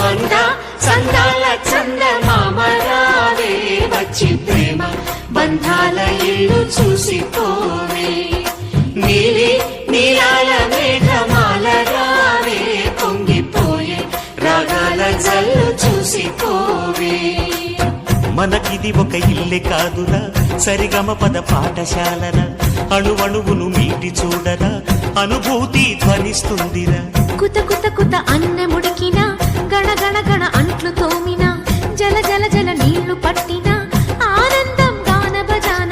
అందా సందాల చందమామరావే వచ్చి ప్రేమ బంధాల ఇల్లు చూసిపోవే నీలి నీలాల మేఘమాల రావే పొంగిపోయే రాగాల జల్లు చూసిపోవే మనకిది ఒక ఇల్లే కాదురా సరిగమ పద పాఠశాలరా అణువణువును మీటి చూడరా అనుభూతి ధ్వనిస్తుందిరా కుత కుత కుత అన్నముడికిన గణ గణ గణ అంట్లు తోమిన జల జల జల నీళ్లు పట్టిన ఆనందం గాన బజాన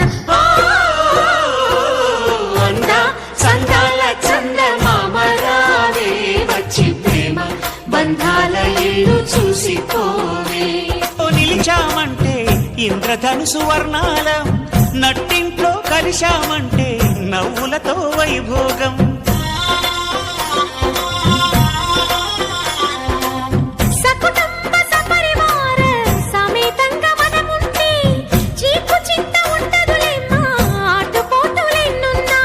అందా సందాల చందమామరావే వచ్చి ప్రేమ బంధాల ఇల్లు చూసిపోవే నిలిచామంటే ఇంద్రధనుసు వర్ణాలం నట్టింట్లో కలిశామంటే నవ్వులతో వైభోగం సకుటుంబ సపరివార సమేతంగా మనముంటే చీకు చింత ఉండదులేమ్మా ఆటుపోటులెన్నున్నా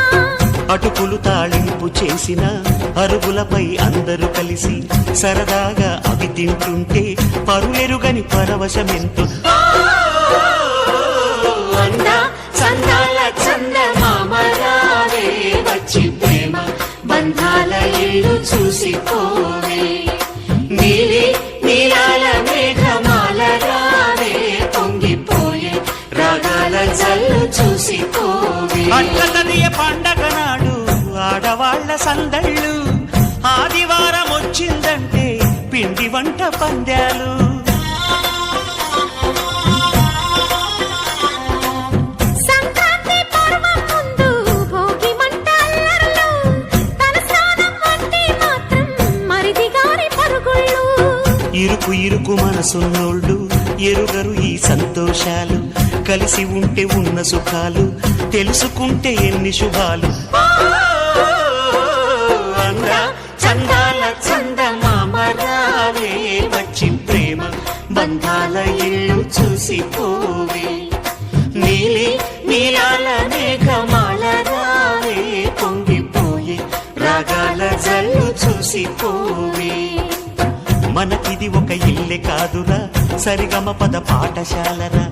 అటుకులు తాళింపు చేసిన అరుగులపై అందరూ కలిసి సరదాగా అవి తింటుంటే పరులెరుగని పరవశమెంతో అందా సందాల చందమామరావే వచ్చి ప్రేమ బంధాల ఇల్లు చూసిపోవే నీలి నీలాల మేఘమాల రావే పొంగిపోయే రాగాల జల్లు చూసిపోవే అట్లతదియ పండగ నాడు ఆడవాళ్ల సందళ్ళు ఆదివారం వచ్చిందంటే పిండి వంట పందాలు సంక్రాంతి పర్వం ముందు భోగి మంట అల్లర్లు తలస్నానం అంటే మాత్రం మరిది గారి పరుగుళ్ళు ఇరుకు ఇరుకు మనసున్నోళ్ళు ఎరుగరు ఈ సంతోషాలు కలిసి ఉంటే ఉన్న సుఖాలు తెలుసుకుంటే ఎన్ని శుభాలు అందా చందాల చందమామరావే వచ్చి ప్రేమ బంధాల ఇల్లు చూసిపోవే నీలి నీలాల మేఘమాల రావే పొంగిపోయే రాగాల జల్లు చూసిపోవే మనకిది ఒక ఇల్లే కాదురా సరిగమ పద పాఠశాలరా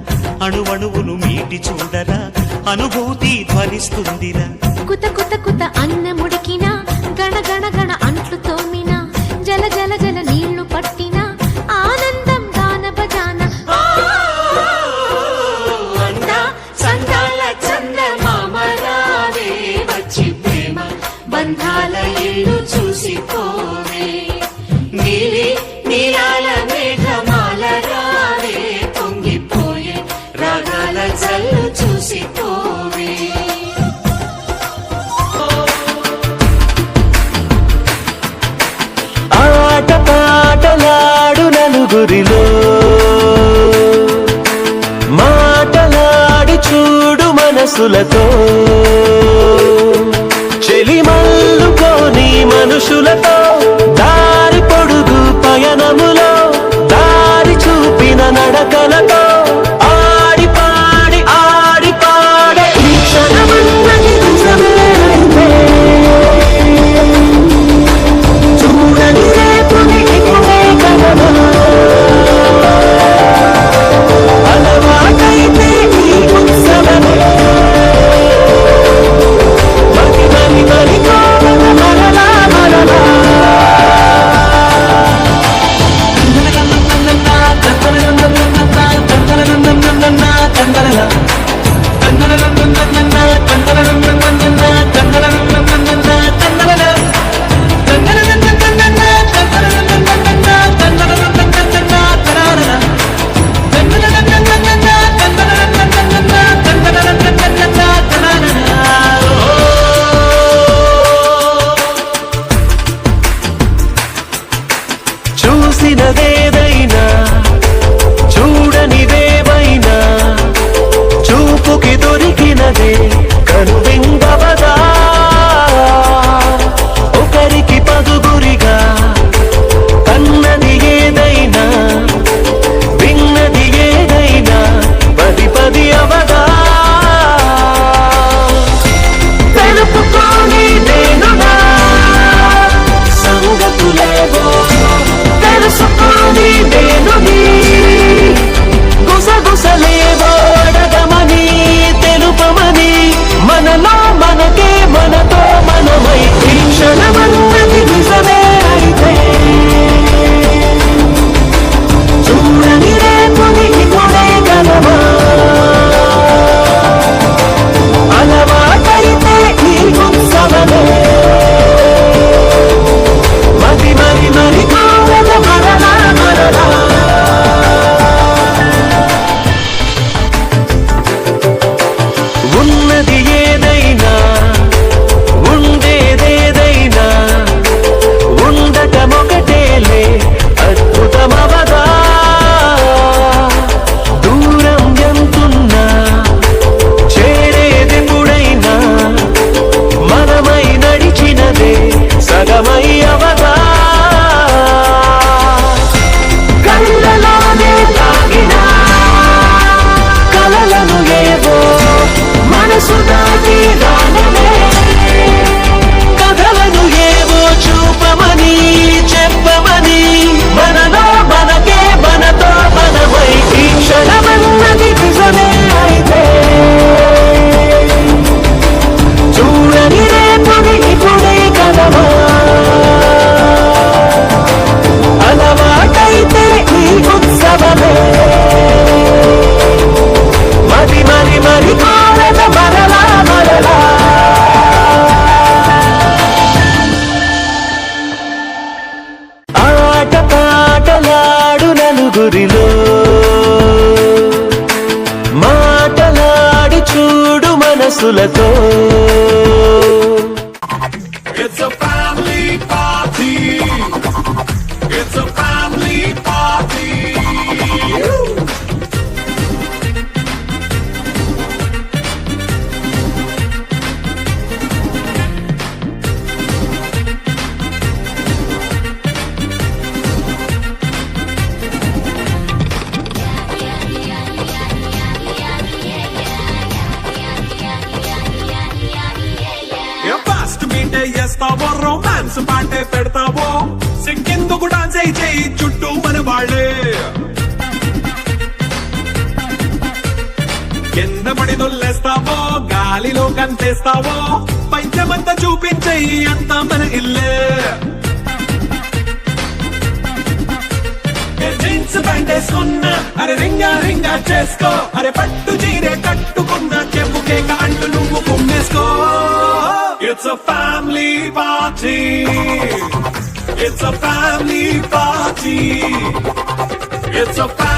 అణువణువును మీటి చూడరా అనుభూతి ధ్వనిస్తుందిరా కుత కుత కుత అన్నముడికిన గణ గణ గణ అంట్లు తోమిన జల జల జల నీళ్లు పట్టిన ఆనందం గాన బజాన అందా సందాల చందమామరావే వచ్చి ప్రేమ బంధాల ఇల్లు చూసిపోవే నీలి నీలాల మేఘమాల రావే పొంగిపోయే రాగాల జల్లు చూసిపోవే ఆట పాటలాడు నలుగురిలో మాటలాడి చూడు మనసులతో చెలిమల్లుకోని మనుషులతో దారి పొడుగు పయనములో దారి చూపిన నడకలతో ఆడి పాడి ఈ క్షణమన్నది నిజమేనంటే చూడని రేపుని ఇకనే కలవా అలవాటైతే ఈ ఉత్సవమే మరి కోవల మరలా మరలా చూసినదేదైనా చూడనిదేవైనా చూపుకి దొరికినదే కనువింగవదా ఒకరికి పదుగురిగా కన్నది ఏదైనా విన్నది ఏదైనా పది పది అవదా తెలుపుకోని నేనునా సంగతులేవో తెలుసుకోని నలుగురిలో మాటలాడి చూడు మనసులతో. It's a family party. It's a family party. First మీటే చేస్తావో రొమాన్స్ పాటే పెడతావో సిక్కెందుకు డాన్స్ అయి చేయి చుట్టూ మన వాళ్ళే కింద పడి దొల్లేస్తావో గాలిలో కంతేస్తావో పంచమంతా చూపించేయి అంతా మన ఇల్లే జీన్స్ ప్యాంట్ వేసుకున్నా అరే రింగా రింగా చేసుకో అరే పట్టు చీరే కట్టుకున్న చెప్పుకే కాంటు నువ్వు కుమ్మేసుకో. It's a family party. It's a family party. It's a family